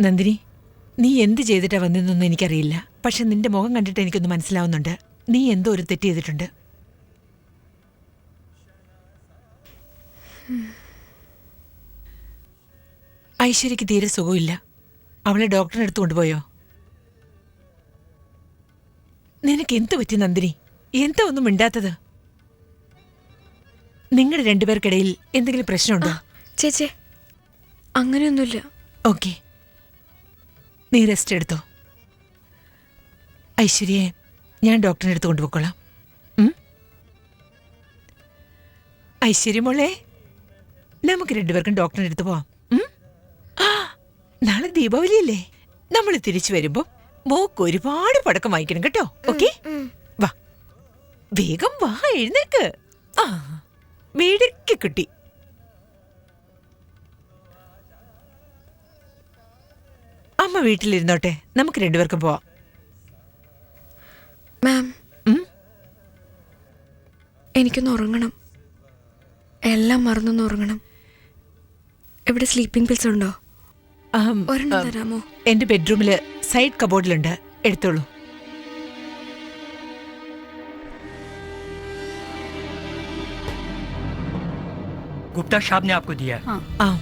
നന്ദിനി, നീ എന്ത് ചെയ്തിട്ടാ വന്നതെന്നൊന്നും എനിക്കറിയില്ല. പക്ഷെ നിന്റെ മുഖം കണ്ടിട്ട് എനിക്കൊന്ന് മനസ്സിലാവുന്നുണ്ട്. നീ എന്തോ ഒരു തെറ്റ് ചെയ്തിട്ടുണ്ട്. ഐശ്വര്യക്ക് തീരെ സുഖമില്ല. അവളെ ഡോക്ടറെ അടുത്ത് കൊണ്ടുപോയോ? നിനക്ക് എന്തു പറ്റി നന്ദിനി? എന്താ ഒന്നും മിണ്ടാത്തത്? നിങ്ങളുടെ രണ്ടുപേർക്കിടയിൽ എന്തെങ്കിലും പ്രശ്നമുണ്ടോ? ചേച്ചേ, അങ്ങനെയൊന്നുമില്ല. ഓക്കെ, നീ റെസ്റ്റ് എടുത്തോ. ഐശ്വര്യയെ ഞാൻ ഡോക്ടറിന്റെ അടുത്ത് കൊണ്ടുപോയിക്കോളാം. ഐശ്വര്യ മോളെ, നമുക്ക് രണ്ടുപേർക്കും ഡോക്ടറിന്റെ അടുത്ത് പോവാം. നാളെ ദീപാവലിയല്ലേ? നമ്മൾ തിരിച്ചു വരുമ്പോ മോക്ക് ഒരുപാട് പടക്കം വാങ്ങിക്കണം കേട്ടോ. ഓക്കെ, വാ, വേഗം വാ, എഴുന്നേക്ക്. ആ, വീടൊക്കെ കിട്ടി. അമ്മ വീട്ടിലിരുന്നോട്ടെ, നമുക്ക് രണ്ടുപേർക്കും പോവാം. മാം, എനിക്കൊന്ന് ഉറങ്ങണം. എല്ലാം മറന്നൊന്ന് ഉറങ്ങണം. എവിടെ സ്ലീപ്പിംഗ് പിൽസ് ഉണ്ടോ? ഒരെണ്ണം തരാമോ? എന്റെ ബെഡ്റൂമില് സൈഡ് കബോർഡിലുണ്ട്, എടുത്തോളൂ. गुप्ता साहब ने आपको दिया है। हाँ।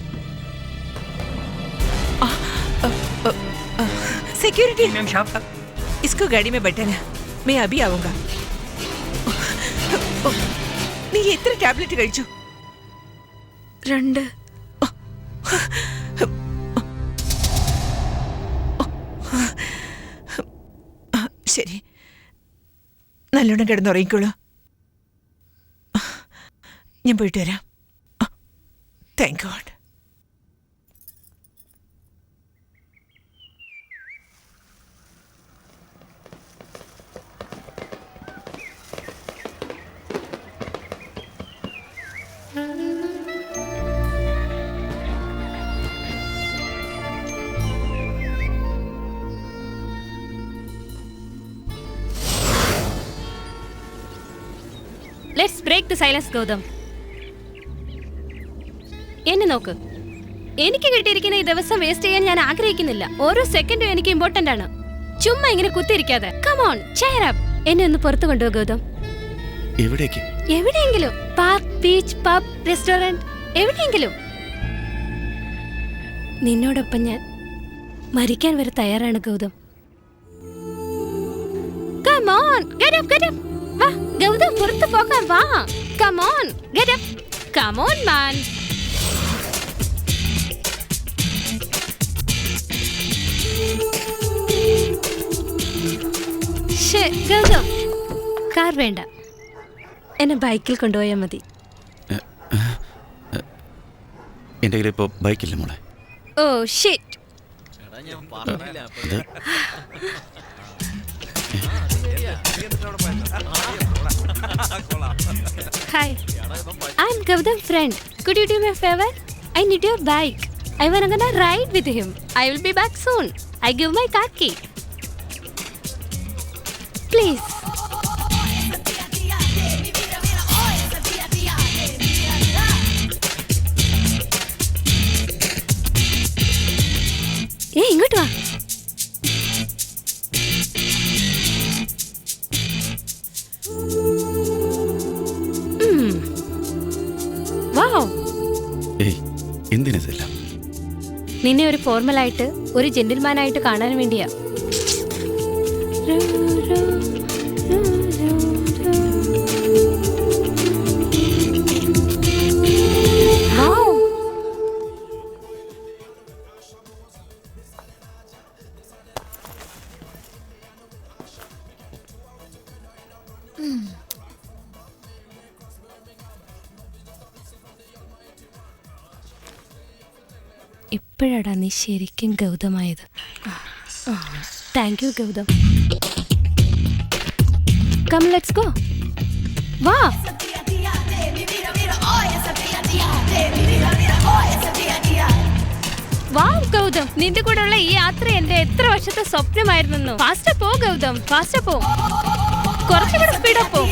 सिक्योरिटी मैम साहब, इसको गाड़ी में बैठाना, मैं अभी आऊंगा. നീ എത്ര ടാബ്ലറ്റ് കഴിച്ചു? 2. ശരി, നല്ലോണം കിടന്നുറങ്ങിക്കോളൂ. ഞാൻ പോയിട്ട് വരാം. Thank God. Let's break the silence, Gowtham. എന്നെ നോക്ക്, എനിക്ക് കിട്ടിയിരിക്കുന്ന ഈ ദിവസം വേസ്റ്റ് ചെയ്യാൻ ഞാൻ ആഗ്രഹിക്കുന്നില്ല. ഓരോ സെക്കൻഡും എനിക്ക് ഇമ്പോർട്ടന്റ് ആണ്. ചുമ്മാ ഇങ്ങനെ കുത്തിരിക്കാതെ. Come on, cheer up. എന്നെ ഒന്ന് പുറത്തു കൊണ്ടുപോ ഗൗതം. എവിടേക്ക്? എവിടെയെങ്കിലും. പാർക്ക്, ബീച്ച്, പബ്, റെസ്റ്റോറന്റ്, എവിടെയെങ്കിലും. നിന്നോടൊപ്പം ഞാൻ മരിക്കാൻ വരെ തയ്യാറാണ് Gautam. Come on, get up, get up. വാ ഗൗതം, പുറത്തു പോകാം, വാ. Come on, get up. Come on, man. Gowtham, car വേണ്ട, എന്നെ ബൈക്കിൽ കൊണ്ടുപോയാൽ മതി. എൻ്റെ കയ്യിൽ ഇപ്പോൾ ബൈക്കില്ല മോളെ. Oh shit. Hi, I'm Gowtham's friend. Could you do me a favor? I need your bike. I wanna gonna ride with him. I will be back soon. I give my car key. Please. Hey, ingottu va. Wow. ഏയ്, എന്തിനെല്ലാം? നിന്നെ ഒരു formal ആയിട്ട്, ഒരു gentleman ആയിട്ട് കാണാൻ വേണ്ടിയാ. ഇപ്പോഴാടാ നീ ശരിക്കും ഗൗതമായത്. Thank you Gautam. Come let's go. വാ. വാ ഗൗതം, നിന്റെ കൂടെ ഉള്ള ഈ യാത്ര എന്റെ എത്ര വർഷത്തെ സ്വപ്നമായിരുന്നു. ഫാസ്റ്റ് പോ ഗൗതം, ഫാസ്റ്റ് പോ, കുറച്ചുകൂടെ സ്പീഡ് പോ.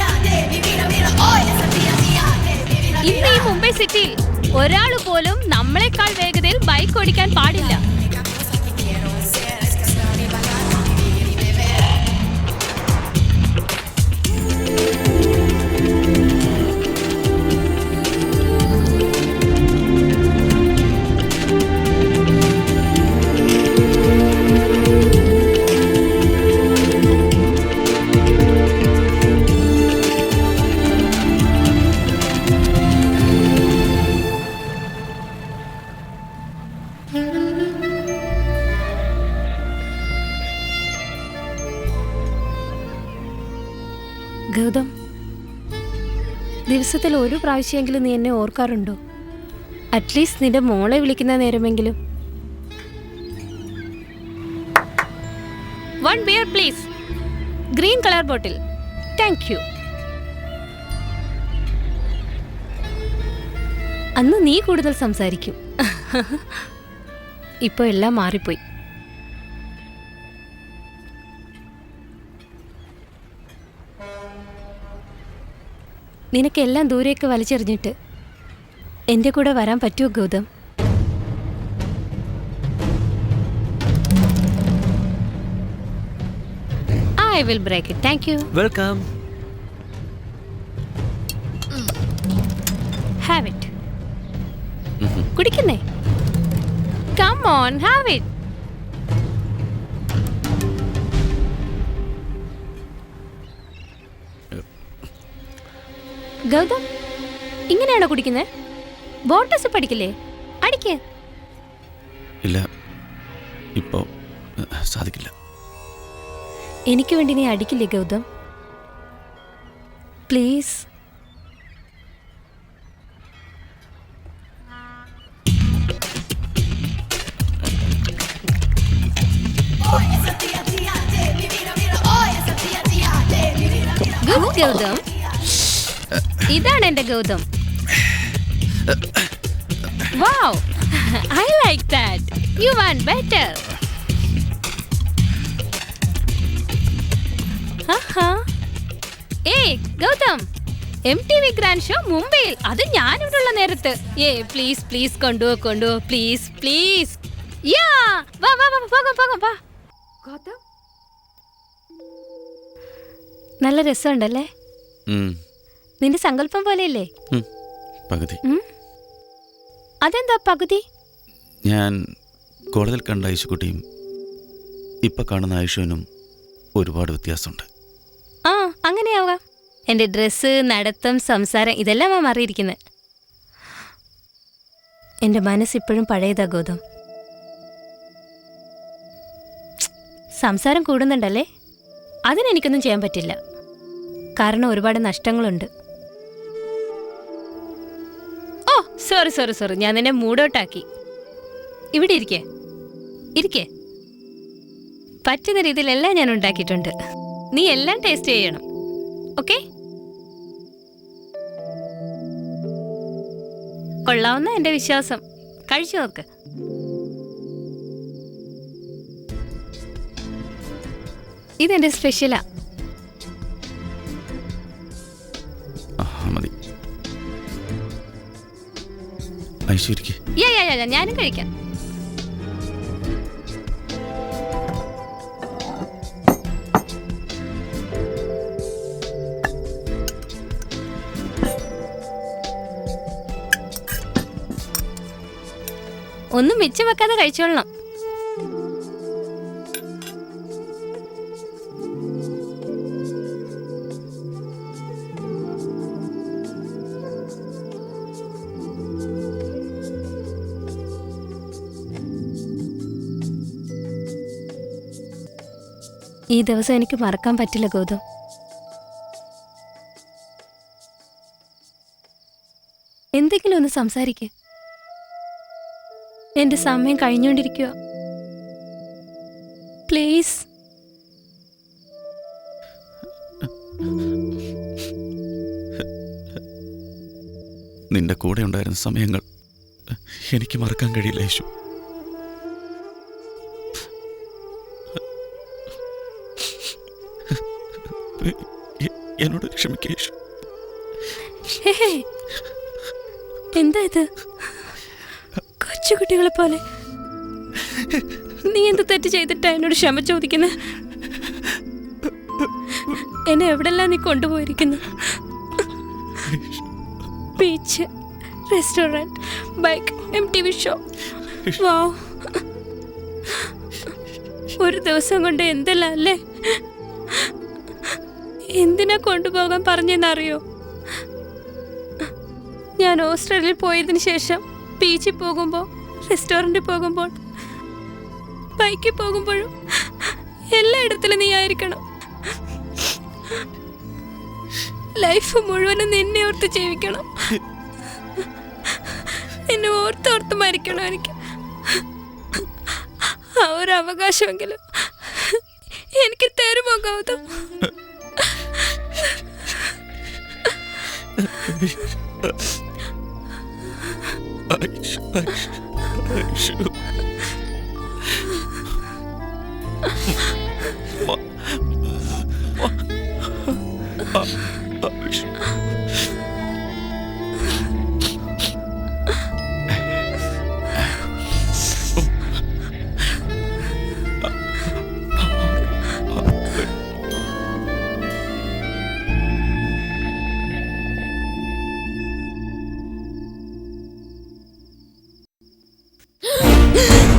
ഇന്ന് ഈ മുംബൈ സിറ്റിയിൽ ഒരാൾ പോലും നമ്മളെക്കാൾ വേഗതയിൽ ബൈക്ക് ഓടിക്കാൻ പാടില്ല. ഗൗതം, ദിവസത്തിൽ ഒരു പ്രാവശ്യമെങ്കിലും നീ എന്നെ ഓർക്കാറുണ്ടോ? അറ്റ്ലീസ്റ്റ് നിന്റെ മോളെ വിളിക്കുന്ന നേരമെങ്കിലും. 1 beer please. Green color bottle. Thank you. അന്ന് നീ കൂടുതൽ സംസാരിക്കും. ഇപ്പോൾ എല്ലാം മാറിപ്പോയി. നിനക്കെല്ലാം ദൂരേക്ക് വലിച്ചെറിഞ്ഞിട്ട് എൻ്റെ കൂടെ വരാൻ പറ്റുമോ Gautam? I will break it. Thank you. Welcome. Have it. കുടിക്കുന്നേ? Come on, have it. Gautam, ഇങ്ങനെയാണോ കുടിക്കുന്നത്? ബോട്ടസ് പഠിക്കില്ലേ? അടിക്കേ. ഇല്ല, ഇപ്പോ സാധിക്കില്ല. എനിക്ക് വേണ്ടി നീ അടിക്കില്ലേ ഗൗതം? പ്ലീസ്. ഗുഡ് ഗൗതം. ഇതാണ് എന്റെ Gautam. Wow, I like that. You want better. ഏയ് ഗൗതം, MTV ഗ്രാൻഡ് ഷോ മുംബൈയിൽ, അത് ഞാനിവിടെയുള്ള നേരത്ത്. പ്ലീസ് പ്ലീസ് കൊണ്ടുപോ പ്ലീസ് പ്ലീസ്. യാ വാ വാ വാ പോകാം വാ. ഗൗതം, നല്ല രസമുണ്ടല്ലേ? നിന്റെ സങ്കല്പം പോലെയല്ലേ? പകുതി. അതെന്താ പകുതി? ഞാൻ കോളേജിൽ കണ്ട ഐശുക്കുട്ടിയും ഇപ്പൊ കാണുന്ന ഐഷുവിനും ഒരുപാട് വ്യത്യാസമുണ്ട്. ആ, അങ്ങനെയാവാം. എൻ്റെ ഡ്രസ്സ്, നടത്തം, സംസാരം ഇതെല്ലാം ആ മാറിയിരിക്കുന്നത്. എൻ്റെ മനസ്സിപ്പോഴും പഴയതാ ഗൗതം. സംസാരം കൂടുന്നുണ്ടല്ലേ? അതിനെനിക്കൊന്നും ചെയ്യാൻ പറ്റില്ല, കാരണം ഒരുപാട് നഷ്ടങ്ങളുണ്ട്. ഓ സോറി, ഞാൻ നിന്നെ മൂഡൗട്ടാക്കി. ഇവിടെ ഇരിക്കേ. പറ്റുന്ന രീതിയിലെല്ലാം ഞാൻ ഉണ്ടാക്കിയിട്ടുണ്ട്. നീ എല്ലാം ടേസ്റ്റ് ചെയ്യണം, ഓക്കെ? കൊള്ളാവുന്ന എൻ്റെ വിശ്വാസം. കഴിച്ചു നോക്ക്. ഇതെന്റെ സ്പെഷ്യലാ. മതി. ഐശ്വര്യക്ക് ഞാനും കഴിക്കാം. ഒന്നും മിച്ചം വെക്കാതെ കഴിച്ചോളണം. ഈ ദിവസം എനിക്ക് മറക്കാൻ പറ്റില്ല ഗൗതം. എന്തെങ്കിലും ഒന്ന് സംസാരിക്ക്. എന്റെ സമയം കഴിഞ്ഞുകൊണ്ടിരിക്കുക. പ്ലീസ്. നിന്റെ കൂടെ ഉണ്ടായിരുന്ന സമയങ്ങൾ എനിക്ക് മറക്കാൻ കഴിയില്ല യേശു. എന്നോട് ക്ഷമിക്കുക യേശു. എന്താ ഇത്? കൊച്ചുകുട്ടികളെ പോലെ നീ എന്ത് തെറ്റ് ചെയ്തിട്ടാ എന്നോട് ക്ഷമ ചോദിക്കുന്നത്? എന്നെ എവിടെല്ലാം നീ കൊണ്ടുപോയിരിക്കുന്നു? Beach, restaurant, bike, MTV show. Wow, ഒരു ദിവസം കൊണ്ട് എന്തെല്ലാം അല്ലേ? എന്തിനാ കൊണ്ടുപോകാൻ പറഞ്ഞെന്നറിയോ? ഞാൻ ഓസ്ട്രേലിയയിൽ പോയതിനു ശേഷം ബീച്ചിൽ പോകുമ്പോൾ, റെസ്റ്റോറൻറ്റിൽ പോകുമ്പോൾ, ബൈക്കിൽ പോകുമ്പോഴും എല്ലായിടത്തിലും നീ ആയിരിക്കണം. ലൈഫ് മുഴുവനും നിന്നെ ഓർത്ത് ജീവിക്കണം. നിന്നെ ഓർത്തോർത്ത് മരിക്കണം എനിക്ക്. ആ ഒരു അവകാശമെങ്കിലും എനിക്ക് തരുമോ ഗൗതം?